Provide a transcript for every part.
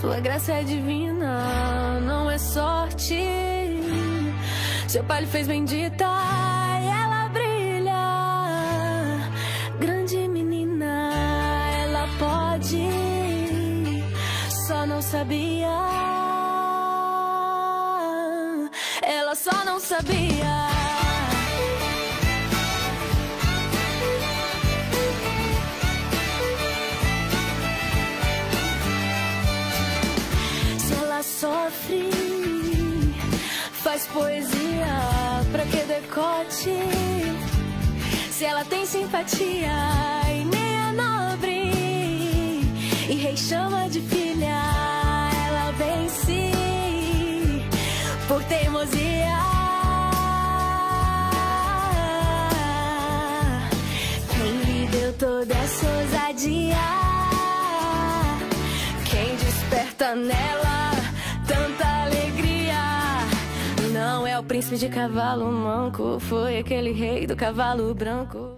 Sua graça é divina, não é sorte. Seu pai lhe fez bendita e ela brilha. Grande menina, ela pode, só não sabia. Ela só não sabia. Se ela sofre, faz poesia pra que decote. Se ela tem simpatia e nem é nobre, e rei chama de filha, ela vence por teimosia. Quem lhe deu toda essa ousadia? Quem desperta nela tanta alegria? Não é o príncipe de cavalo manco, foi aquele rei do cavalo branco.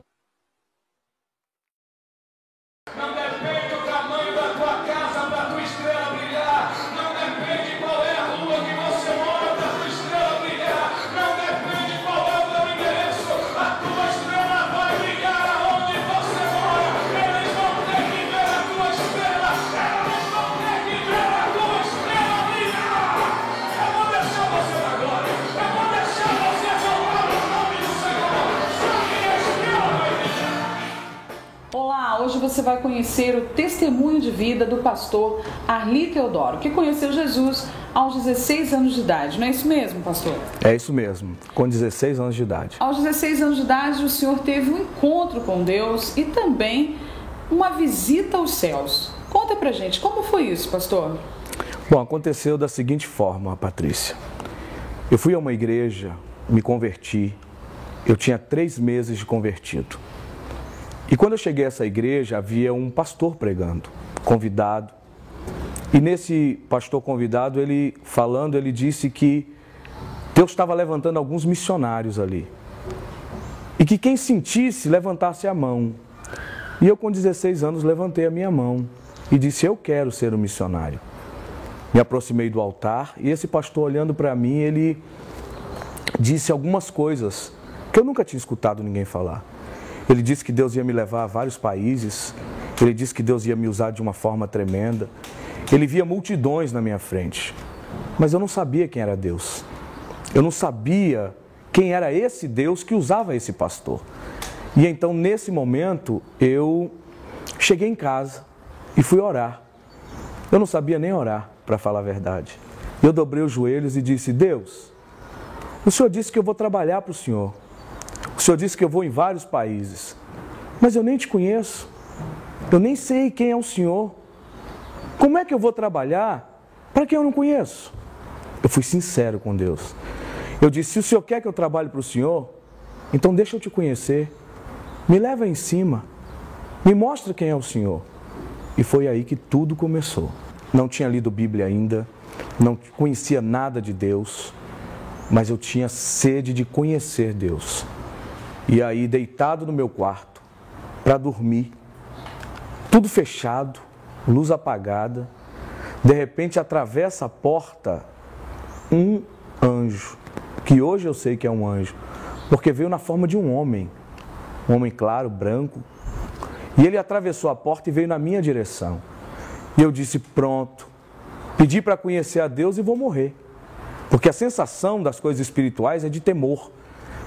Não depende do tamanho da tua casa para tua estrela brilhar. Não depende qual é a rua que você mora para tua estrela brilhar. Não depende qual é o teu endereço. A tua estrela vai brilhar aonde você mora. Eles vão ter que ver a tua estrela. Eles vão ter que ver a tua estrela brilhar. Eu vou deixar você na glória. Eu vou deixar você exaltar o nome do Senhor. Só que a estrela vai brilhar. Olá, hoje você vai conhecer o testemunho de vida do pastor Arli Teodoro, que conheceu Jesus aos 16 anos de idade. Não é isso mesmo, pastor? É isso mesmo, com 16 anos de idade. Aos 16 anos de idade, o senhor teve um encontro com Deus e também uma visita aos céus. Conta pra gente, como foi isso, pastor? Bom, aconteceu da seguinte forma, Patrícia. Eu fui a uma igreja, me converti, eu tinha 3 meses de convertido. E quando eu cheguei a essa igreja, havia um pastor pregando, convidado. E nesse pastor convidado, ele disse que Deus estava levantando alguns missionários ali. E que quem sentisse, levantasse a mão. E eu, com 16 anos, levantei a minha mão e disse, eu quero ser um missionário. Me aproximei do altar e esse pastor, olhando para mim, ele disse algumas coisas que eu nunca tinha escutado ninguém falar. Ele disse que Deus ia me levar a vários países, ele disse que Deus ia me usar de uma forma tremenda. Ele via multidões na minha frente, mas eu não sabia quem era Deus. Eu não sabia quem era esse Deus que usava esse pastor. E então, nesse momento, eu cheguei em casa e fui orar. Eu não sabia nem orar, para falar a verdade. Eu dobrei os joelhos e disse, Deus, o Senhor disse que eu vou trabalhar para o Senhor. O Senhor disse que eu vou em vários países, mas eu nem te conheço, eu nem sei quem é o Senhor. Como é que eu vou trabalhar para quem eu não conheço? Eu fui sincero com Deus. Eu disse, se o Senhor quer que eu trabalhe para o Senhor, então deixa eu te conhecer, me leva em cima, me mostra quem é o Senhor. E foi aí que tudo começou. Não tinha lido Bíblia ainda, não conhecia nada de Deus, mas eu tinha sede de conhecer Deus. E aí, deitado no meu quarto, para dormir, tudo fechado, luz apagada, de repente atravessa a porta um anjo, que hoje eu sei que é um anjo, porque veio na forma de um homem claro, branco, e ele atravessou a porta e veio na minha direção. E eu disse, pronto, pedi para conhecer a Deus e vou morrer, porque a sensação das coisas espirituais é de temor.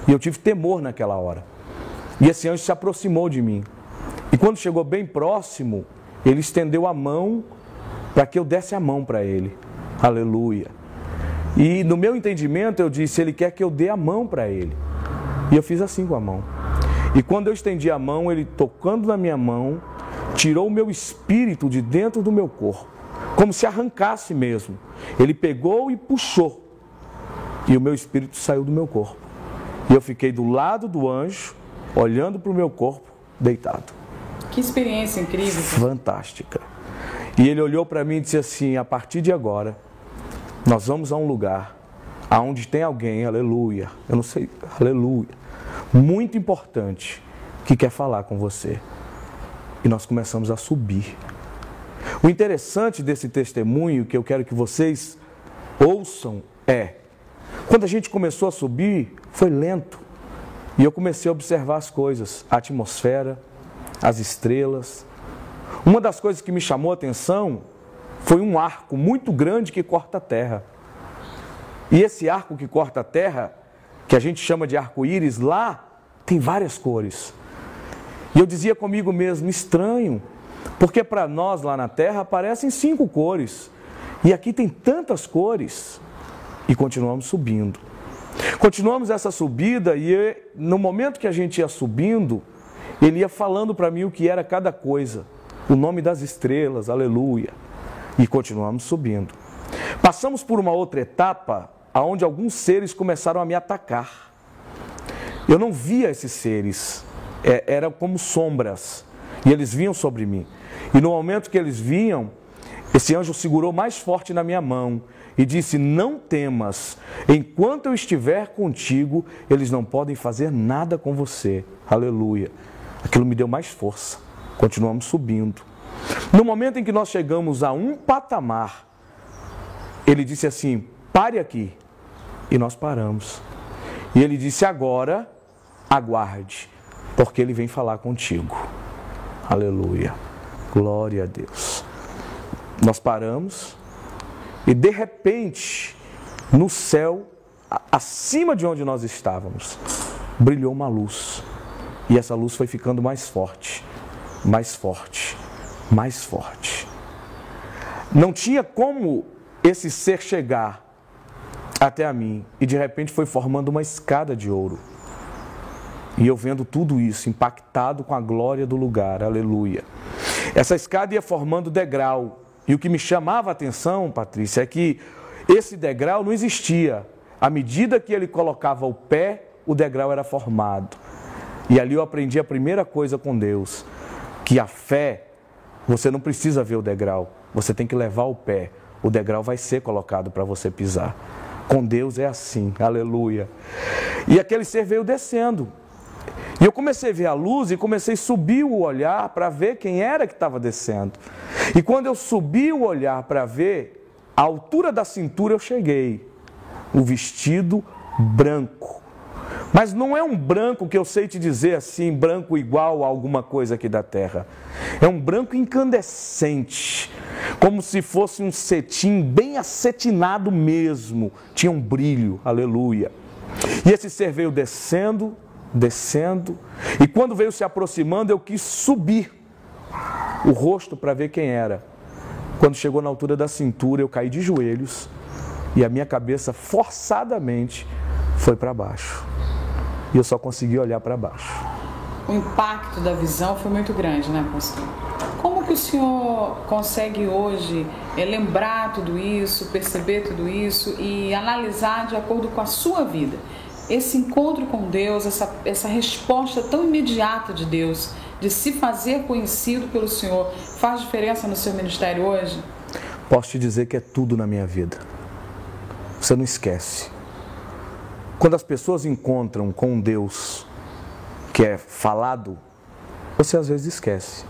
E eu tive temor naquela hora. E esse anjo se aproximou de mim. E quando chegou bem próximo, ele estendeu a mão para que eu desse a mão para ele. Aleluia. E no meu entendimento eu disse, ele quer que eu dê a mão para ele. E eu fiz assim com a mão. E quando eu estendi a mão, ele tocando na minha mão, tirou o meu espírito de dentro do meu corpo. Como se arrancasse mesmo. Ele pegou e puxou. E o meu espírito saiu do meu corpo. E eu fiquei do lado do anjo, olhando para o meu corpo, deitado. Que experiência incrível. Fantástica. E ele olhou para mim e disse assim, a partir de agora, nós vamos a um lugar onde tem alguém, aleluia, eu não sei, aleluia, muito importante, que quer falar com você. E nós começamos a subir. O interessante desse testemunho que eu quero que vocês ouçam é, quando a gente começou a subir, foi lento. E eu comecei a observar as coisas, a atmosfera, as estrelas. Uma das coisas que me chamou a atenção foi um arco muito grande que corta a terra. E esse arco que corta a terra, que a gente chama de arco-íris, lá tem várias cores. E eu dizia comigo mesmo, estranho, porque para nós lá na terra aparecem 5 cores. E aqui tem tantas cores. E continuamos subindo. Continuamos essa subida e no momento que a gente ia subindo, ele ia falando para mim o que era cada coisa. O nome das estrelas, aleluia. E continuamos subindo. Passamos por uma outra etapa, onde alguns seres começaram a me atacar. Eu não via esses seres, eram como sombras, e eles vinham sobre mim. E no momento que eles vinham, esse anjo segurou mais forte na minha mão e disse, não temas, enquanto eu estiver contigo, eles não podem fazer nada com você. Aleluia. Aquilo me deu mais força. Continuamos subindo. No momento em que nós chegamos a um patamar, ele disse assim, pare aqui. E nós paramos. E ele disse, agora, aguarde, porque ele vem falar contigo. Aleluia. Glória a Deus. Nós paramos e de repente, no céu, acima de onde nós estávamos, brilhou uma luz. E essa luz foi ficando mais forte, mais forte, mais forte. Não tinha como esse ser chegar até a mim. E de repente foi formando uma escada de ouro. E eu vendo tudo isso, impactado com a glória do lugar. Aleluia. Essa escada ia formando degrau. E o que me chamava a atenção, Patrícia, é que esse degrau não existia. À medida que ele colocava o pé, o degrau era formado. E ali eu aprendi a primeira coisa com Deus, que a fé, você não precisa ver o degrau, você tem que levar o pé. O degrau vai ser colocado para você pisar. Com Deus é assim, aleluia. E aquele ser veio descendo. E eu comecei a ver a luz e comecei a subir o olhar para ver quem era que estava descendo. E quando eu subi o olhar para ver, a altura da cintura eu cheguei. O vestido branco. Mas não é um branco que eu sei te dizer assim, branco igual a alguma coisa aqui da terra. É um branco incandescente, como se fosse um cetim bem acetinado mesmo. Tinha um brilho, aleluia. E esse ser veio descendo, descendo, e quando veio se aproximando, eu quis subir o rosto para ver quem era. Quando chegou na altura da cintura, eu caí de joelhos e a minha cabeça forçadamente foi para baixo. E eu só consegui olhar para baixo. O impacto da visão foi muito grande, né, pastor? Como que o senhor consegue hoje lembrar tudo isso, perceber tudo isso e analisar de acordo com a sua vida? Esse encontro com Deus, essa resposta tão imediata de Deus, de se fazer conhecido pelo Senhor, faz diferença no seu ministério hoje? Posso te dizer que é tudo na minha vida. Você não esquece. Quando as pessoas encontram com um Deus que é falado, você às vezes esquece.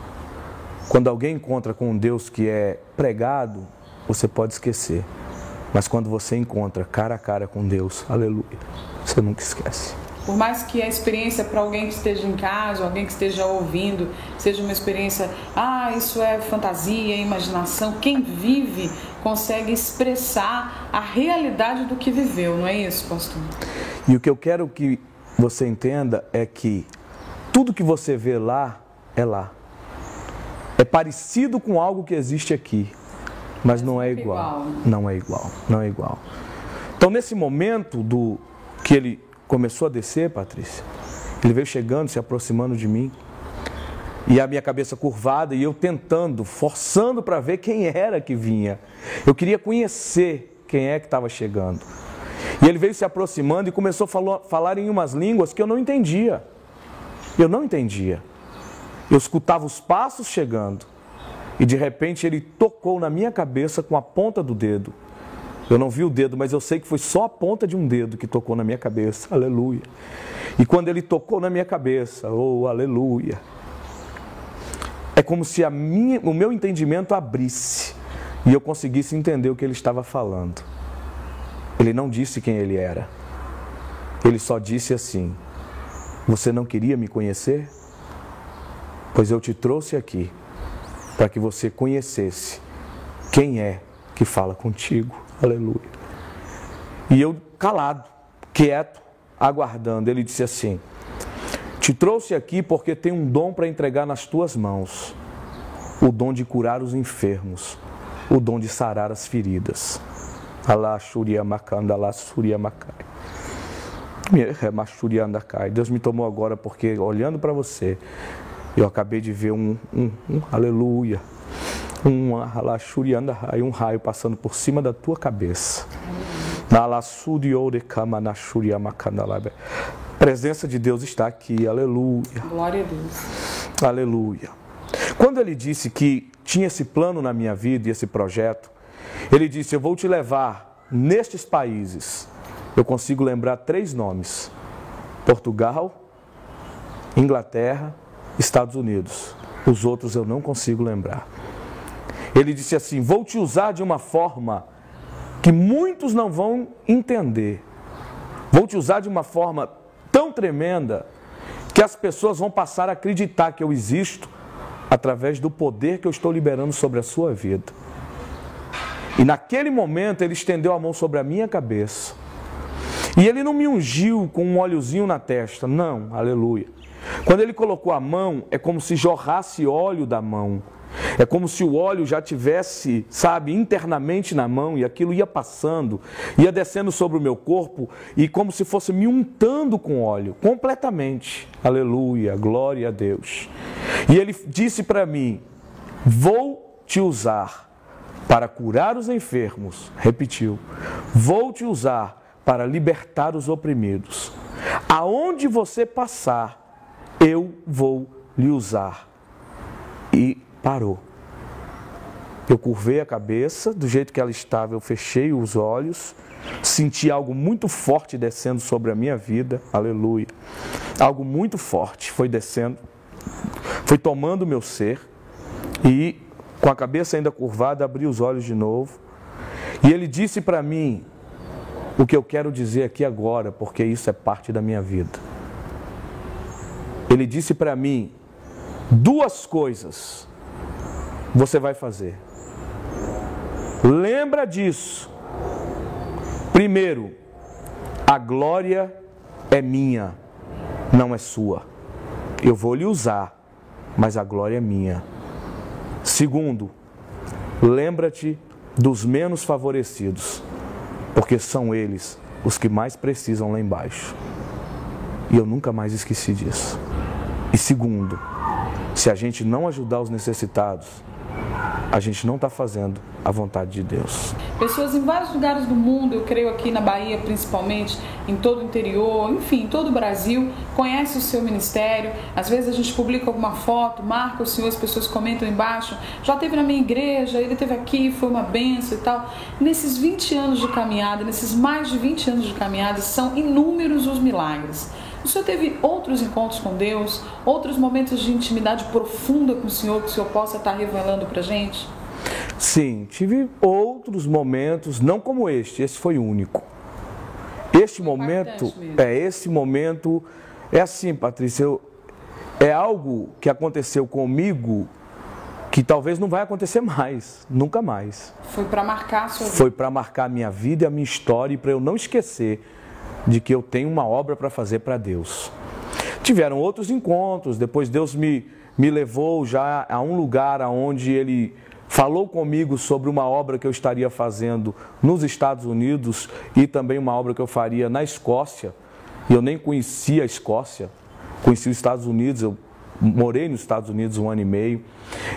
Quando alguém encontra com um Deus que é pregado, você pode esquecer. Mas quando você encontra cara a cara com Deus, aleluia, você nunca esquece. Por mais que a experiência para alguém que esteja em casa, alguém que esteja ouvindo, seja uma experiência, isso é fantasia, imaginação, quem vive consegue expressar a realidade do que viveu, não é isso, pastor? E o que eu quero que você entenda é que tudo que você vê lá é lá. É parecido com algo que existe aqui, mas não é igual. Não é igual, não é igual. Então, nesse momento que ele começou a descer, Patrícia, ele veio chegando, se aproximando de mim, e a minha cabeça curvada, e eu tentando, forçando para ver quem era que vinha. Eu queria conhecer quem é que estava chegando. E ele veio se aproximando e começou a falar em umas línguas que eu não entendia. Eu não entendia. Eu escutava os passos chegando, e de repente ele tocou na minha cabeça com a ponta do dedo. Eu não vi o dedo, mas eu sei que foi só a ponta de um dedo que tocou na minha cabeça. Aleluia. E quando ele tocou na minha cabeça, oh, aleluia. É como se o meu entendimento abrisse e eu conseguisse entender o que ele estava falando. Ele não disse quem ele era. Ele só disse assim: você não queria me conhecer? Pois eu te trouxe aqui para que você conhecesse quem é que fala contigo. Aleluia. E eu calado, quieto, aguardando. Ele disse assim: te trouxe aqui porque tem um dom para entregar nas tuas mãos. O dom de curar os enfermos. O dom de sarar as feridas. Deus me tomou agora porque, olhando para você, eu acabei de ver aleluia, um raio passando por cima da tua cabeça. A presença de Deus está aqui, aleluia. Glória a Deus. Aleluia. Quando ele disse que tinha esse plano na minha vida e esse projeto, ele disse: eu vou te levar nestes países. Eu consigo lembrar 3 nomes: Portugal, Inglaterra, Estados Unidos. Os outros eu não consigo lembrar. Ele disse assim: vou te usar de uma forma que muitos não vão entender. Vou te usar de uma forma tão tremenda que as pessoas vão passar a acreditar que eu existo através do poder que eu estou liberando sobre a sua vida. E naquele momento ele estendeu a mão sobre a minha cabeça. E ele não me ungiu com um óleozinho na testa, não, aleluia. Quando ele colocou a mão, é como se jorrasse óleo da mão. É como se o óleo já tivesse, internamente na mão, e aquilo ia passando, ia descendo sobre o meu corpo, e como se fosse me untando com óleo, completamente. Aleluia, glória a Deus. E ele disse para mim: vou te usar para curar os enfermos. Repetiu: vou te usar para libertar os oprimidos. Aonde você passar, eu vou lhe usar. E parou. Eu curvei a cabeça, do jeito que ela estava, eu fechei os olhos, senti algo muito forte descendo sobre a minha vida, aleluia. Algo muito forte foi descendo, foi tomando o meu ser, e com a cabeça ainda curvada, abri os olhos de novo, e ele disse para mim o que eu quero dizer aqui agora, porque isso é parte da minha vida. Ele disse para mim: 2 coisas você vai fazer. Lembra disso. Primeiro, a glória é minha, não é sua. Eu vou lhe usar, mas a glória é minha. Segundo, lembra-te dos menos favorecidos, porque são eles os que mais precisam lá embaixo. E eu nunca mais esqueci disso. E segundo, se a gente não ajudar os necessitados, a gente não está fazendo a vontade de Deus. Pessoas em vários lugares do mundo, eu creio aqui na Bahia principalmente, em todo o interior, enfim, em todo o Brasil, conhecem o seu ministério. Às vezes a gente publica alguma foto, marca o Senhor, as pessoas comentam embaixo: já esteve na minha igreja, ele esteve aqui, foi uma bênção e tal. Nesses 20 anos de caminhada, nesses mais de 20 anos de caminhada, são inúmeros os milagres. O senhor teve outros encontros com Deus, outros momentos de intimidade profunda com o senhor que o senhor possa estar revelando para a gente? Sim, tive outros momentos, não como esse foi único. Esse momento é assim, Patrícia, é algo que aconteceu comigo que talvez não vai acontecer mais, nunca mais. Foi para marcar a sua vida? Foi para marcar a minha vida e a minha história, e para eu não esquecer de que eu tenho uma obra para fazer para Deus. Tiveram outros encontros, depois Deus me levou já a um lugar onde Ele falou comigo sobre uma obra que eu estaria fazendo nos Estados Unidos e também uma obra que eu faria na Escócia. E eu nem conhecia a Escócia, conheci os Estados Unidos, eu morei nos Estados Unidos 1 ano e meio.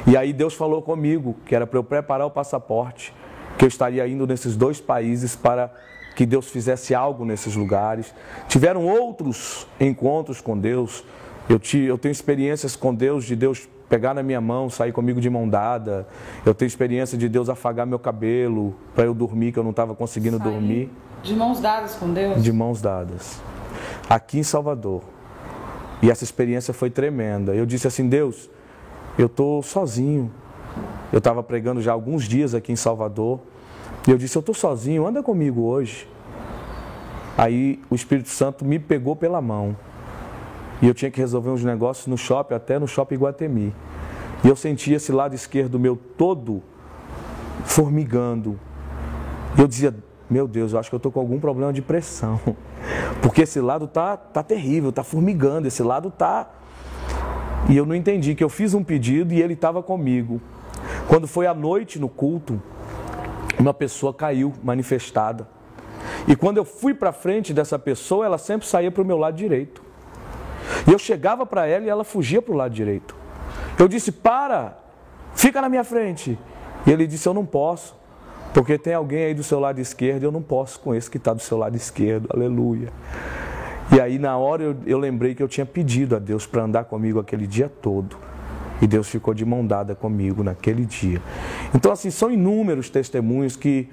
E aí Deus falou comigo que era para eu preparar o passaporte, que eu estaria indo nesses 2 países para que Deus fizesse algo nesses lugares. Tiveram outros encontros com Deus. Eu tenho experiências com Deus, de Deus pegar na minha mão, sair comigo de mão dada. Eu tenho experiência de Deus afagar meu cabelo para eu dormir, que eu não estava conseguindo dormir. De mãos dadas com Deus? De mãos dadas. Aqui em Salvador. E essa experiência foi tremenda. Eu disse assim: Deus, eu estou sozinho. Eu estava pregando já há alguns dias aqui em Salvador. E eu disse, eu estou sozinho, anda comigo hoje. Aí o Espírito Santo me pegou pela mão. E eu tinha que resolver uns negócios no shopping, até no shopping Iguatemi. E eu senti esse lado esquerdo meu todo formigando. E eu dizia, meu Deus, eu acho que eu estou com algum problema de pressão. Porque esse lado tá terrível, tá formigando, esse lado tá... E eu não entendi, que eu fiz um pedido e ele estava comigo. Quando foi à noite no culto, uma pessoa caiu manifestada. E quando eu fui para frente dessa pessoa, ela sempre saía para o meu lado direito. E eu chegava para ela e ela fugia para o lado direito. Eu disse, para, fica na minha frente. E ele disse, eu não posso, porque tem alguém aí do seu lado esquerdo, eu não posso com esse que está do seu lado esquerdo, aleluia. E aí na hora eu lembrei que eu tinha pedido a Deus para andar comigo aquele dia todo. E Deus ficou de mão dada comigo naquele dia. Então assim, são inúmeros testemunhos que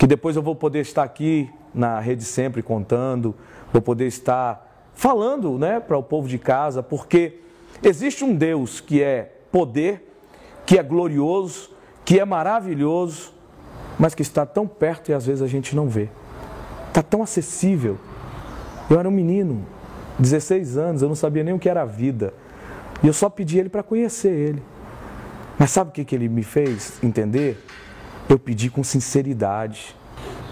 depois eu vou poder estar aqui na Rede Sempre contando, vou poder estar falando, né, para o povo de casa, porque existe um Deus que é poder, que é glorioso, que é maravilhoso, mas que está tão perto e às vezes a gente não vê. Está tão acessível. Eu era um menino, 16 anos, eu não sabia nem o que era a vida. E eu só pedi ele para conhecer ele. Mas sabe o que ele me fez entender? Eu pedi com sinceridade.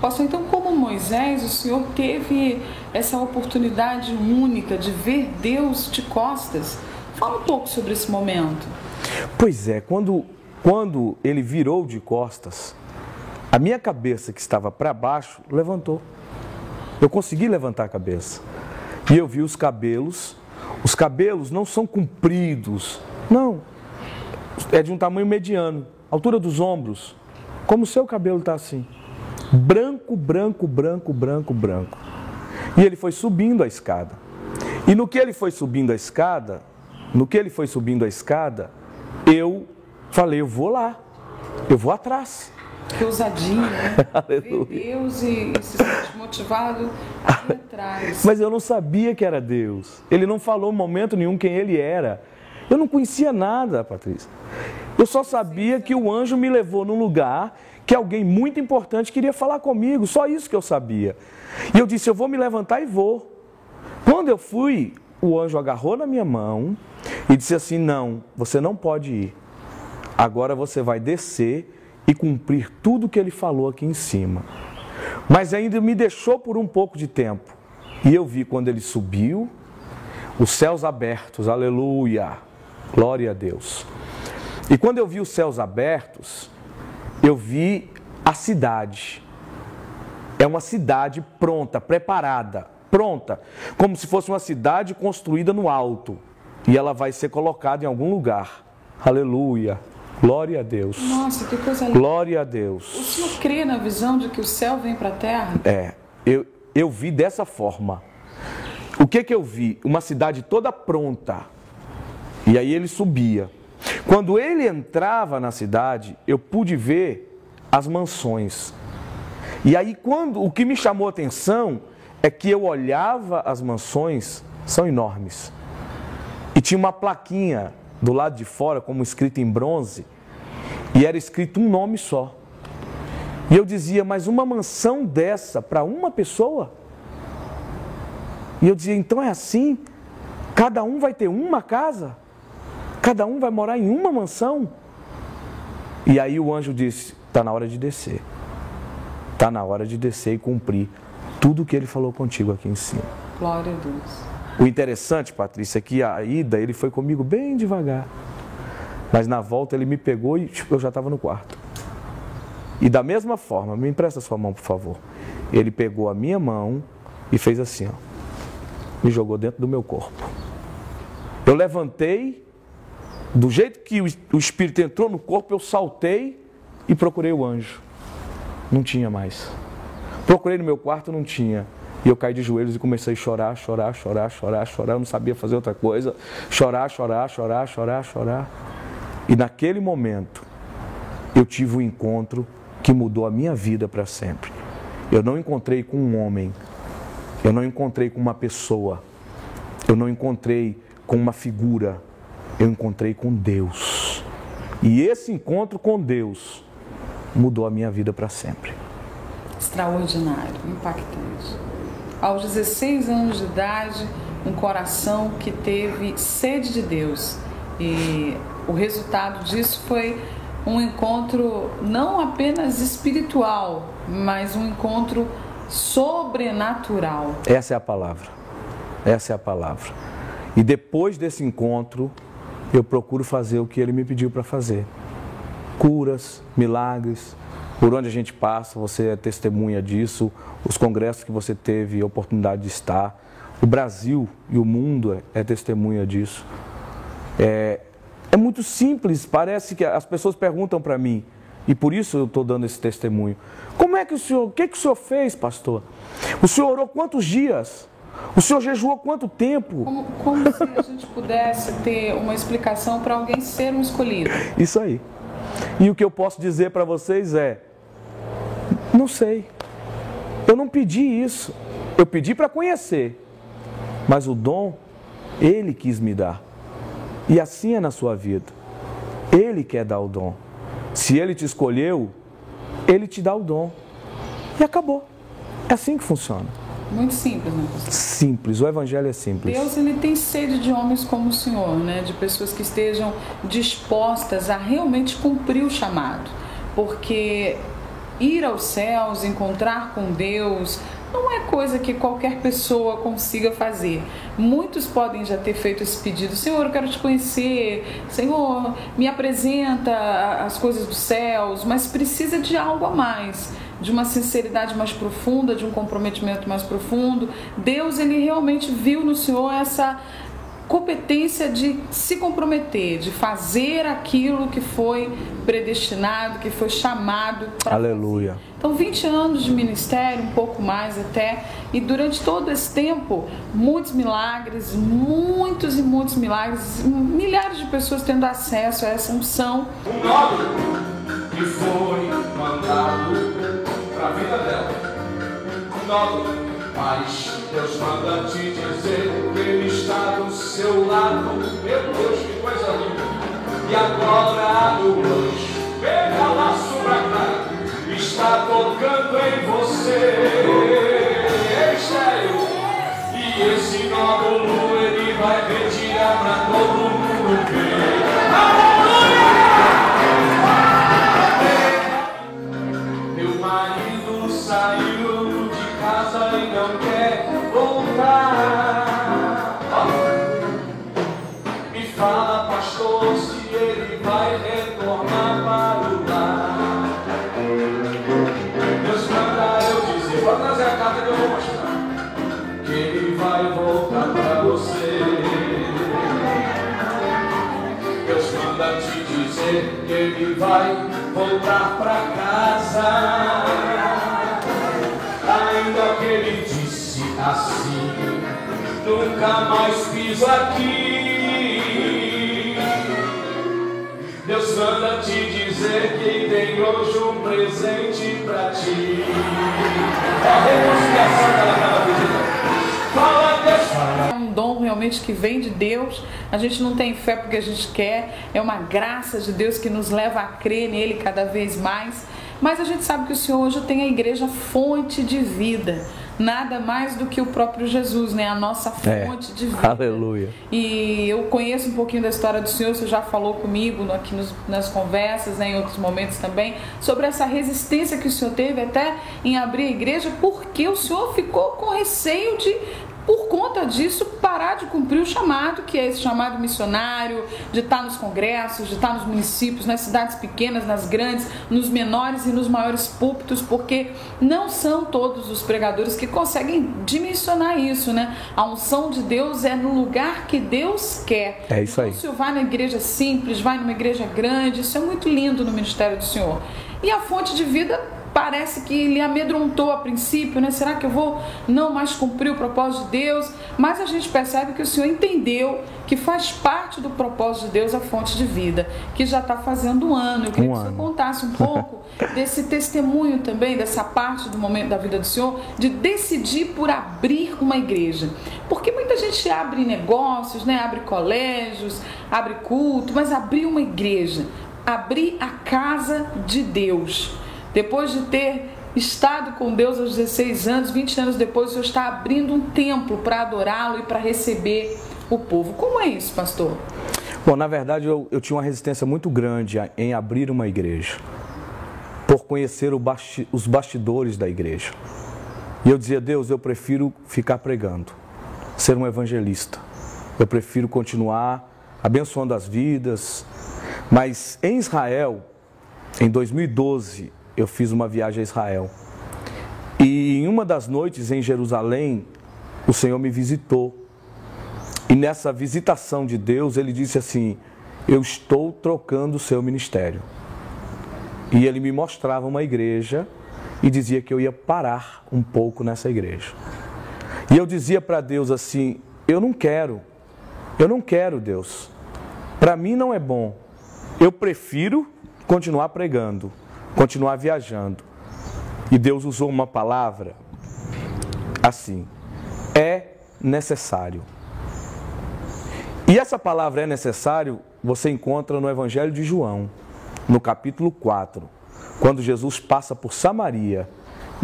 Pastor, então como Moisés, o senhor teve essa oportunidade única de ver Deus de costas? Fala um pouco sobre esse momento. Pois é, quando ele virou de costas, a minha cabeça que estava para baixo levantou. Eu consegui levantar a cabeça. E eu vi os cabelos. Os cabelos não são compridos, não. É de um tamanho mediano, altura dos ombros. Como o seu cabelo está assim. Branco, branco, branco, branco, branco. E ele foi subindo a escada. E no que ele foi subindo a escada, eu falei, eu vou lá, eu vou atrás. Que ousadia, né? Ver Deus e se sentir motivado a ir atrás. Mas eu não sabia que era Deus. Ele não falou em momento nenhum quem ele era. Eu não conhecia nada, Patrícia. Eu só sabia que o anjo me levou num lugar que alguém muito importante queria falar comigo. Só isso que eu sabia. E eu disse, eu vou me levantar e vou. Quando eu fui, o anjo agarrou na minha mão e disse assim, não, você não pode ir. Agora você vai descer e cumprir tudo que ele falou aqui em cima. Mas ainda me deixou por um pouco de tempo. E eu vi quando ele subiu, os céus abertos, aleluia, glória a Deus. E quando eu vi os céus abertos, eu vi a cidade. É uma cidade pronta, preparada, pronta, como se fosse uma cidade construída no alto. E ela vai ser colocada em algum lugar, aleluia. Glória a Deus. Nossa, que coisa linda. Glória a Deus. O senhor crê na visão de que o céu vem para a terra? Eu vi dessa forma. O que eu vi? Uma cidade toda pronta. E aí ele subia. Quando ele entrava na cidade, eu pude ver as mansões. E aí o que me chamou a atenção é que eu olhava as mansões, são enormes. E tinha uma plaquinha do lado de fora, como escrito em bronze, e era escrito um nome só. E eu dizia, mas uma mansão dessa para uma pessoa? E eu dizia, então é assim? Cada um vai ter uma casa? Cada um vai morar em uma mansão? E aí o anjo disse, está na hora de descer. Está na hora de descer e cumprir tudo o que ele falou contigo aqui em cima. Glória a Deus. O interessante, Patrícia, é que a ida ele foi comigo bem devagar. Mas na volta ele me pegou e eu já estava no quarto. E da mesma forma, me empresta sua mão, por favor. Ele pegou a minha mão e fez assim, ó. Me jogou dentro do meu corpo. Eu levantei, do jeito que o Espírito entrou no corpo, eu saltei e procurei o anjo. Não tinha mais. Procurei no meu quarto, não tinha. E eu caí de joelhos e comecei a chorar, chorar, chorar, chorar, chorar. Eu não sabia fazer outra coisa. Chorar, chorar, chorar, chorar, chorar. E naquele momento, eu tive um encontro que mudou a minha vida para sempre. Eu não encontrei com um homem. Eu não encontrei com uma pessoa. Eu não encontrei com uma figura. Eu encontrei com Deus. E esse encontro com Deus mudou a minha vida para sempre. Extraordinário, impactante. Aos 16 anos de idade, um coração que teve sede de Deus. E o resultado disso foi um encontro não apenas espiritual, mas um encontro sobrenatural. Essa é a palavra. Essa é a palavra. E depois desse encontro, eu procuro fazer o que ele me pediu para fazer. Curas, milagres, por onde a gente passa, você é testemunha disso, os congressos que você teve a oportunidade de estar, o Brasil e o mundo é testemunha disso. É muito simples, parece que as pessoas perguntam para mim, e por isso eu estou dando esse testemunho. Como é que o que o senhor fez, pastor? O senhor orou quantos dias? O senhor jejuou quanto tempo? Como se a gente pudesse ter uma explicação para alguém ser um escolhido. Isso aí. E o que eu posso dizer para vocês é, não sei. Eu não pedi isso. Eu pedi para conhecer. Mas o dom, ele quis me dar. E assim é na sua vida. Ele quer dar o dom. Se ele te escolheu, ele te dá o dom. E acabou. É assim que funciona. Muito simples, né, pastor? Simples, o evangelho é simples. Deus, ele tem sede de homens como o Senhor, né? De pessoas que estejam dispostas a realmente cumprir o chamado. Porque ir aos céus, encontrar com Deus, não é coisa que qualquer pessoa consiga fazer. Muitos podem já ter feito esse pedido: Senhor, eu quero te conhecer, Senhor, me apresenta as coisas dos céus, mas precisa de algo a mais, de uma sinceridade mais profunda, de um comprometimento mais profundo. Deus, ele realmente viu no Senhor essa competência de se comprometer, de fazer aquilo que foi predestinado, que foi chamado para Aleluia. fazer. Então, 20 anos de ministério, um pouco mais até, e durante todo esse tempo, muitos milagres, muitos e muitos milagres, milhares de pessoas tendo acesso a essa unção. Um nódulo que foi mandado para a vida dela. Um nódulo. Mas Deus manda te dizer que Ele está do seu lado. Meu Deus, que coisa linda. E agora a luz, pega laço pra cá, está tocando em você. E esse nódulo ele vai retirar pra todo mundo ver. Meu marido saiu de casa e não quer voltar. Me fala, pastor, se ele vai retornar para o lar. Deus manda eu dizer, pode trazer a carta que eu vou mostrar, que ele vai voltar para você. Deus manda te dizer que ele vai voltar para casa. Ainda que ele disse assim, nunca mais piso aqui. Deus manda te dizer que tem hoje um presente pra ti. É a reconciliação que ela estava pedindo. Fala, Deus, fala. É um dom realmente que vem de Deus. A gente não tem fé porque a gente quer. É uma graça de Deus que nos leva a crer nele cada vez mais. Mas a gente sabe que o Senhor hoje tem a igreja fonte de vida. Nada mais do que o próprio Jesus, né? A nossa fonte de vida. Aleluia. E eu conheço um pouquinho da história do Senhor, você já falou comigo aqui nas conversas, né, em outros momentos também, sobre essa resistência que o Senhor teve até em abrir a igreja, porque o Senhor ficou com receio de, por conta disso, parar de cumprir o chamado, que é esse chamado missionário, de estar nos congressos, de estar nos municípios, nas cidades pequenas, nas grandes, nos menores e nos maiores púlpitos, porque não são todos os pregadores que conseguem dimensionar isso, né? A unção de Deus é no lugar que Deus quer. É isso aí. Então, o Senhor vai na igreja simples, vai numa igreja grande, isso é muito lindo no ministério do Senhor. E a fonte de vida parece que lhe amedrontou a princípio, né? Será que eu vou não mais cumprir o propósito de Deus? Mas a gente percebe que o Senhor entendeu que faz parte do propósito de Deus a fonte de vida, que já está fazendo um ano. Eu queria que o Senhor contasse um pouco desse testemunho também, dessa parte do momento da vida do Senhor, de decidir por abrir uma igreja. Porque muita gente abre negócios, né? Abre colégios, abre culto, mas abrir uma igreja. abrir a casa de Deus. Depois de ter estado com Deus aos 16 anos, 20 anos depois, o senhor está abrindo um templo para adorá-lo e para receber o povo. Como é isso, pastor? Bom, na verdade, eu tinha uma resistência muito grande em abrir uma igreja, por conhecer os bastidores da igreja. E eu dizia, Deus, eu prefiro ficar pregando, ser um evangelista. Eu prefiro continuar abençoando as vidas. Mas em Israel, em 2012, eu fiz uma viagem a Israel. E em uma das noites em Jerusalém, o Senhor me visitou. E nessa visitação de Deus, Ele disse assim, eu estou trocando o seu ministério. E Ele me mostrava uma igreja e dizia que eu ia parar um pouco nessa igreja. E eu dizia para Deus assim, eu não quero, Deus. Para mim não é bom. Eu prefiro continuar pregando, continuar viajando. E Deus usou uma palavra assim, é necessário. E essa palavra é necessário, você encontra no Evangelho de João, no capítulo 4, quando Jesus passa por Samaria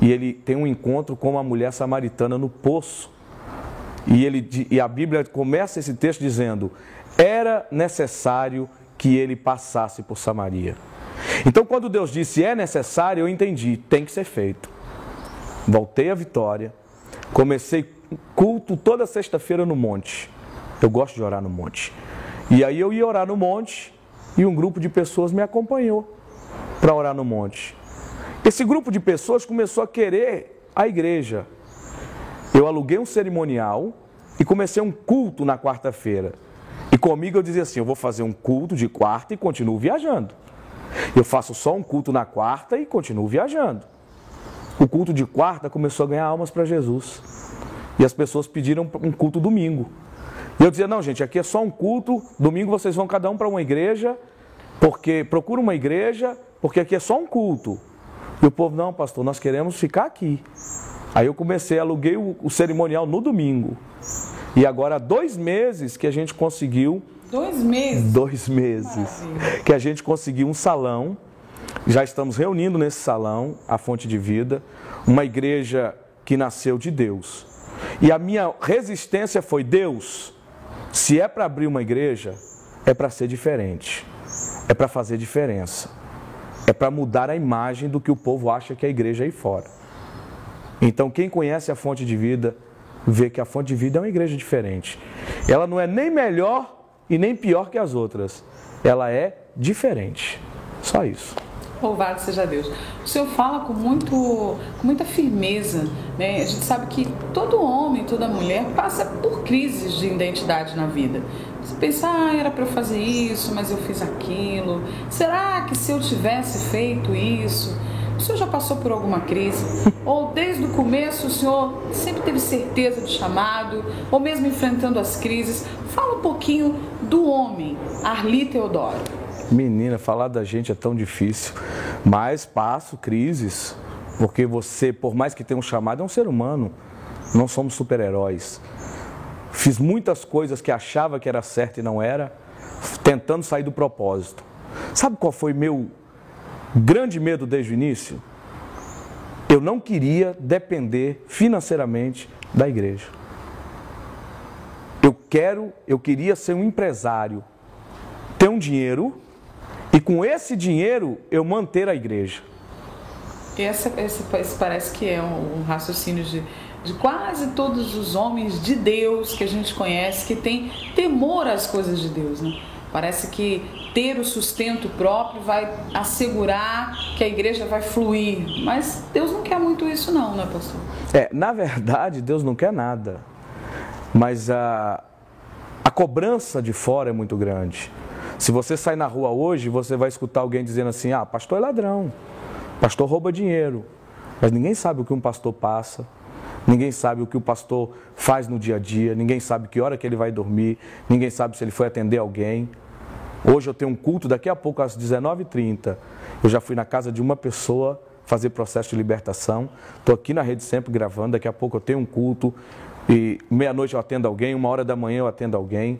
e ele tem um encontro com uma mulher samaritana no poço. E a Bíblia começa esse texto dizendo, era necessário que ele passasse por Samaria. Então, quando Deus disse é necessário, eu entendi, tem que ser feito. Voltei à Vitória, comecei culto toda sexta-feira no monte. Eu gosto de orar no monte. E aí eu ia orar no monte e um grupo de pessoas me acompanhou para orar no monte. Esse grupo de pessoas começou a querer a igreja. Eu aluguei um cerimonial e comecei um culto na quarta-feira. E comigo eu dizia assim, eu vou fazer um culto de quarta e continuo viajando. Eu faço só um culto na quarta e continuo viajando. O culto de quarta começou a ganhar almas para Jesus. E as pessoas pediram um culto domingo. E eu dizia, não gente, aqui é só um culto, domingo vocês vão cada um para uma igreja, porque procura uma igreja, porque aqui é só um culto. E o povo, não pastor, nós queremos ficar aqui. Aí eu comecei, aluguei o cerimonial no domingo. E agora há 2 meses que a gente conseguiu... 2 meses? 2 meses. Maravilha. Que a gente conseguiu um salão. Já estamos reunindo nesse salão, a Fonte de Vida, uma igreja que nasceu de Deus. E a minha resistência foi, Deus, se é para abrir uma igreja, é para ser diferente. É para fazer diferença. É para mudar a imagem do que o povo acha que é a igreja aí fora. Então, quem conhece a Fonte de Vida, vê que a Fonte de Vida é uma igreja diferente. Ela não é nem melhor e nem pior que as outras. Ela é diferente. Só isso. Louvado seja Deus. O senhor fala com muita firmeza, né? A gente sabe que todo homem, toda mulher passa por crises de identidade na vida. Você pensa, era para eu fazer isso, mas eu fiz aquilo. Será que se eu tivesse feito isso... O senhor já passou por alguma crise? Ou desde o começo o senhor sempre teve certeza do chamado? Ou mesmo enfrentando as crises? Fala um pouquinho do homem, Arli Teodoro. Menina, falar da gente é tão difícil. Mas passo crises, porque você, por mais que tenha um chamado, é um ser humano. Não somos super-heróis. Fiz muitas coisas que achava que era certo e não era, tentando sair do propósito. Sabe qual foi meu grande medo desde o início? Eu não queria depender financeiramente da igreja. Eu queria ser um empresário, ter um dinheiro e com esse dinheiro eu manter a igreja. Esse parece que é um raciocínio de quase todos os homens de Deus que a gente conhece, que tem temor às coisas de Deus, né? Parece que ter o sustento próprio vai assegurar que a igreja vai fluir. Mas Deus não quer muito isso não, né, pastor? Na verdade, Deus não quer nada. Mas a cobrança de fora é muito grande. Se você sai na rua hoje, você vai escutar alguém dizendo assim, pastor é ladrão, pastor rouba dinheiro. Mas ninguém sabe o que um pastor passa. Ninguém sabe o que o pastor faz no dia a dia. Ninguém sabe que hora que ele vai dormir. Ninguém sabe se ele foi atender alguém. Hoje eu tenho um culto, daqui a pouco às 19h30, eu já fui na casa de uma pessoa fazer processo de libertação. Estou aqui na Rede Sempre gravando, daqui a pouco eu tenho um culto e meia-noite eu atendo alguém, 1h da manhã eu atendo alguém.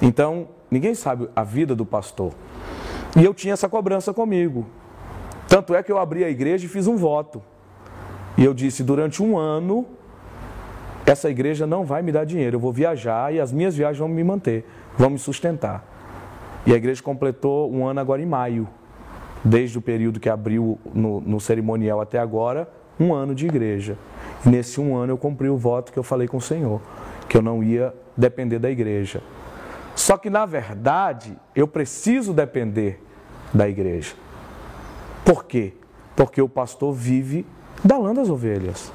Então, ninguém sabe a vida do pastor. E eu tinha essa cobrança comigo. Tanto é que eu abri a igreja e fiz um voto. E eu disse, durante um ano, essa igreja não vai me dar dinheiro. Eu vou viajar e as minhas viagens vão me manter, vão me sustentar. E a igreja completou um ano agora em maio. Desde o período que abriu no cerimonial até agora, um ano de igreja. E nesse um ano eu cumpri o voto que eu falei com o Senhor, que eu não ia depender da igreja. Só que, na verdade, eu preciso depender da igreja. Por quê? Porque o pastor vive da lã das ovelhas.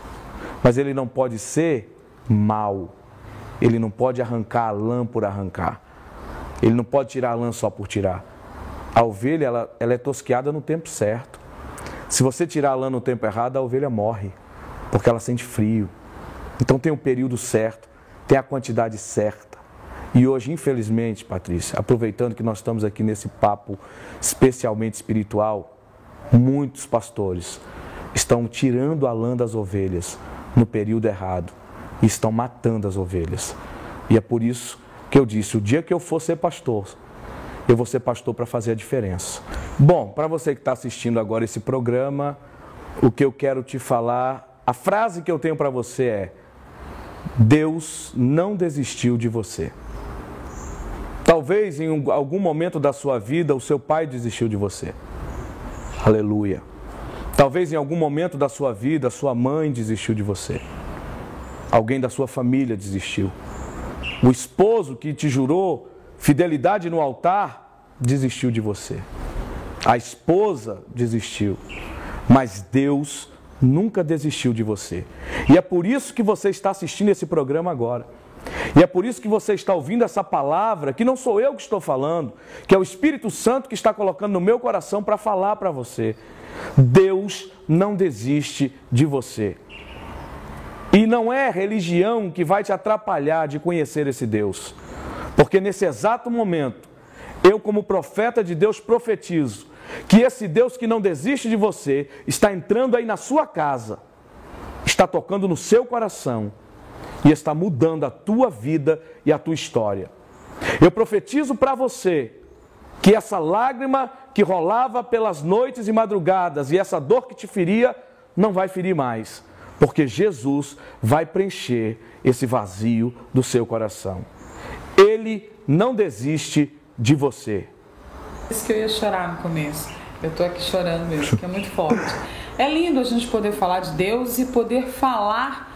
Mas ele não pode ser mau. Ele não pode arrancar a lã por arrancar. Ele não pode tirar a lã só por tirar. A ovelha, ela é tosqueada no tempo certo. Se você tirar a lã no tempo errado, a ovelha morre, porque ela sente frio. Então tem o período certo, tem a quantidade certa. E hoje, infelizmente, Patrícia, aproveitando que nós estamos aqui nesse papo especialmente espiritual, muitos pastores estão tirando a lã das ovelhas no período errado e estão matando as ovelhas. E é por isso que eu disse, o dia que eu for ser pastor, eu vou ser pastor para fazer a diferença. Bom, para você que está assistindo agora esse programa, o que eu quero te falar, a frase que eu tenho para você é: Deus não desistiu de você. Talvez em algum momento da sua vida o seu pai desistiu de você. Aleluia. Talvez em algum momento da sua vida a sua mãe desistiu de você. Alguém da sua família desistiu. O esposo que te jurou fidelidade no altar desistiu de você. A esposa desistiu. Mas Deus nunca desistiu de você. E é por isso que você está assistindo esse programa agora. E é por isso que você está ouvindo essa palavra, que não sou eu que estou falando, que é o Espírito Santo que está colocando no meu coração para falar para você. Deus não desiste de você. E não é religião que vai te atrapalhar de conhecer esse Deus. Porque nesse exato momento, eu como profeta de Deus profetizo que esse Deus que não desiste de você está entrando aí na sua casa, está tocando no seu coração e está mudando a tua vida e a tua história. Eu profetizo para você que essa lágrima que rolava pelas noites e madrugadas e essa dor que te feria, não vai ferir mais, porque Jesus vai preencher esse vazio do seu coração. Ele não desiste de você. Isso que eu ia chorar no começo. Eu estou aqui chorando mesmo, porque é muito forte. É lindo a gente poder falar de Deus e poder falar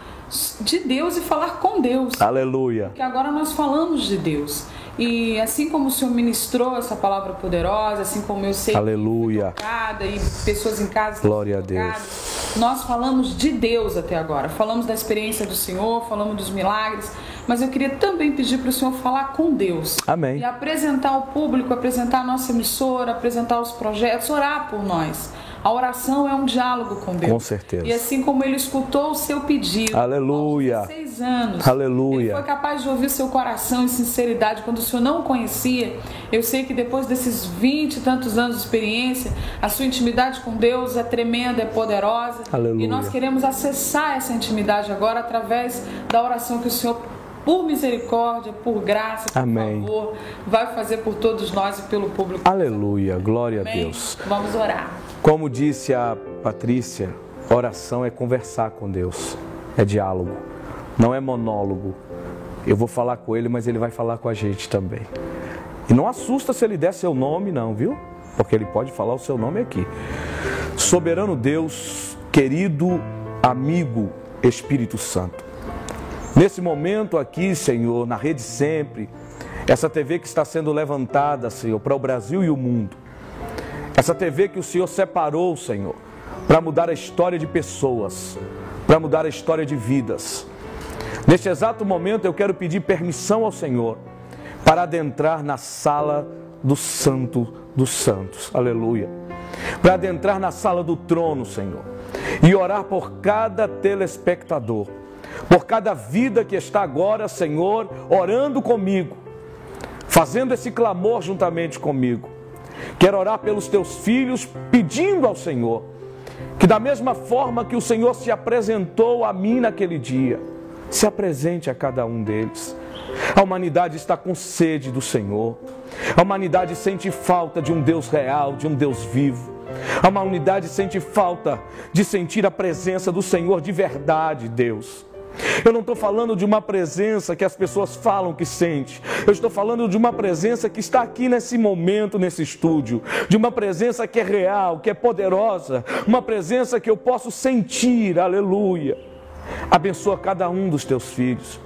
de Deus e falar com Deus. Aleluia. Porque agora nós falamos de Deus. E assim como o Senhor ministrou essa palavra poderosa, assim como eu sei aleluia, que tocada, e pessoas em casa, glória a Deus, nós falamos de Deus até agora. Falamos da experiência do Senhor, falamos dos milagres, mas eu queria também pedir para o Senhor falar com Deus. Amém. E apresentar ao público, apresentar a nossa emissora, apresentar os projetos, orar por nós. A oração é um diálogo com Deus. Com certeza. E assim como Ele escutou o seu pedido, aleluia, aos 16 anos, aleluia, Ele foi capaz de ouvir o seu coração em sinceridade, quando o Senhor não o conhecia. Eu sei que depois desses 20 e tantos anos de experiência, a sua intimidade com Deus é tremenda, é poderosa. Aleluia. E nós queremos acessar essa intimidade agora através da oração que o Senhor, por misericórdia, por graça, por amém, favor, vai fazer por todos nós e pelo público. Aleluia, glória amém. A Deus. Vamos orar. Como disse a Patrícia, oração é conversar com Deus, é diálogo, não é monólogo. Eu vou falar com Ele, mas Ele vai falar com a gente também. E não assusta se Ele der seu nome não, viu? Porque Ele pode falar o seu nome aqui. Soberano Deus, querido amigo Espírito Santo, nesse momento aqui, Senhor, na Rede Sempre, essa TV que está sendo levantada, Senhor, para o Brasil e o mundo, essa TV que o Senhor separou, Senhor, para mudar a história de pessoas, para mudar a história de vidas. Neste exato momento eu quero pedir permissão ao Senhor para adentrar na sala do Santo dos Santos, aleluia, para adentrar na sala do trono, Senhor, e orar por cada telespectador, por cada vida que está agora, Senhor, orando comigo, fazendo esse clamor juntamente comigo. Quero orar pelos teus filhos, pedindo ao Senhor que da mesma forma que o Senhor se apresentou a mim naquele dia, se apresente a cada um deles. A humanidade está com sede do Senhor. A humanidade sente falta de um Deus real, de um Deus vivo. A humanidade sente falta de sentir a presença do Senhor de verdade, Deus. Eu não estou falando de uma presença que as pessoas falam que sente. Eu estou falando de uma presença que está aqui nesse momento, nesse estúdio. De uma presença que é real, que é poderosa. Uma presença que eu posso sentir, aleluia. Abençoa cada um dos teus filhos.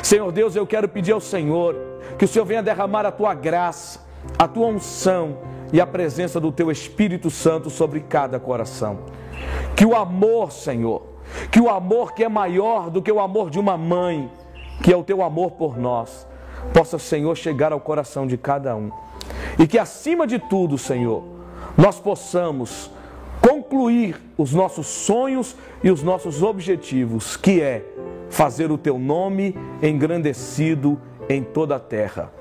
Senhor Deus, eu quero pedir ao Senhor que o Senhor venha derramar a tua graça, a tua unção e a presença do teu Espírito Santo sobre cada coração. Que o amor, Senhor, que o amor que é maior do que o amor de uma mãe, que é o teu amor por nós, possa, Senhor, chegar ao coração de cada um. E que acima de tudo, Senhor, nós possamos concluir os nossos sonhos e os nossos objetivos, que é fazer o teu nome engrandecido em toda a terra.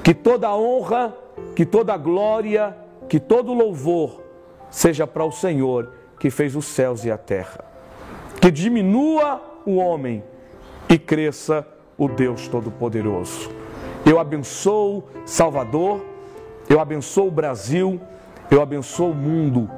Que toda honra, que toda glória, que todo louvor seja para o Senhor que fez os céus e a terra. Que diminua o homem e cresça o Deus Todo-Poderoso. Eu abençoo Salvador, eu abençoo o Brasil, eu abençoo o mundo,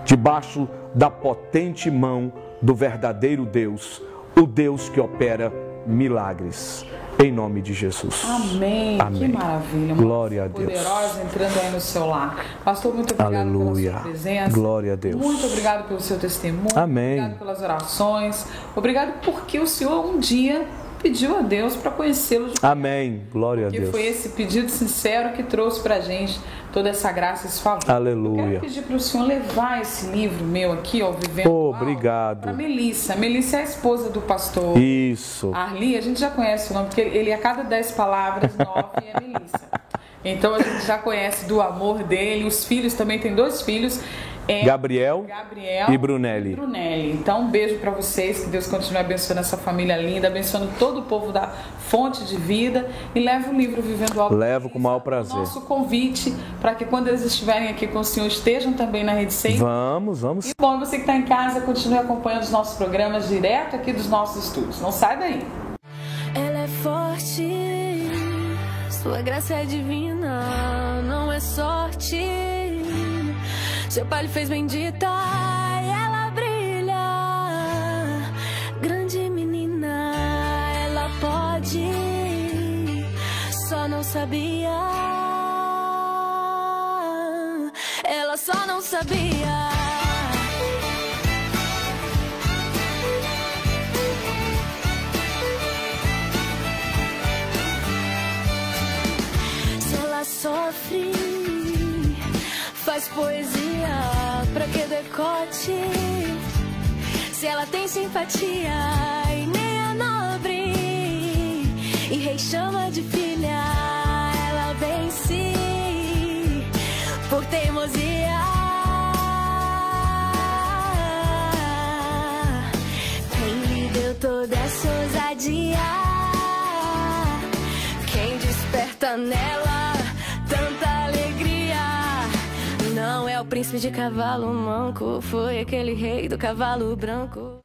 debaixo da potente mão do verdadeiro Deus, o Deus que opera milagres. Em nome de Jesus. Amém. Amém. Que maravilha. Glória a Deus. Poderosa entrando aí no seu lar. Pastor, muito obrigado Aleluia. pela sua presença. Glória a Deus. Muito obrigado pelo seu testemunho. Amém. Obrigado pelas orações. Obrigado porque o Senhor um dia pediu a Deus para conhecê-lo. Amém. Glória a Que Deus. foi esse pedido sincero que trouxe para a gente toda essa graça, esse favor. Aleluia. Eu quero pedir para o Senhor levar esse livro meu aqui, ó, Vivendo Obrigado. para Melissa. Melissa é a esposa do pastor Isso. Arli. A gente já conhece o nome, porque ele a cada 10 palavras, 9 é Melissa. Então a gente já conhece do amor dele. Os filhos também, tem 2 filhos. Gabriel e Brunelli. Então um beijo para vocês, que Deus continue abençoando essa família linda, abençoando todo o povo da Fonte de Vida, e leva o livro Vivendo Alto. Levo com o maior prazer. Nosso convite para que quando eles estiverem aqui com o Senhor estejam também na Rede 100. Vamos. E bom, você que está em casa, continue acompanhando os nossos programas direto aqui dos nossos estúdios. Não sai daí. Ela é forte, sua graça é divina, não é sorte. Seu pai lhe fez bendita e ela brilha. Grande menina, ela pode, só não sabia. Ela só não sabia. Se ela sofre, faz poesia pra que decote. Se ela tem simpatia e nem é nobre, e rei chama de filha, ela vence por teimosia. Quem lhe deu toda essa ousadia? Quem desperta nela tanta alegria? Não é o príncipe de cavalo manco, foi aquele rei do cavalo branco.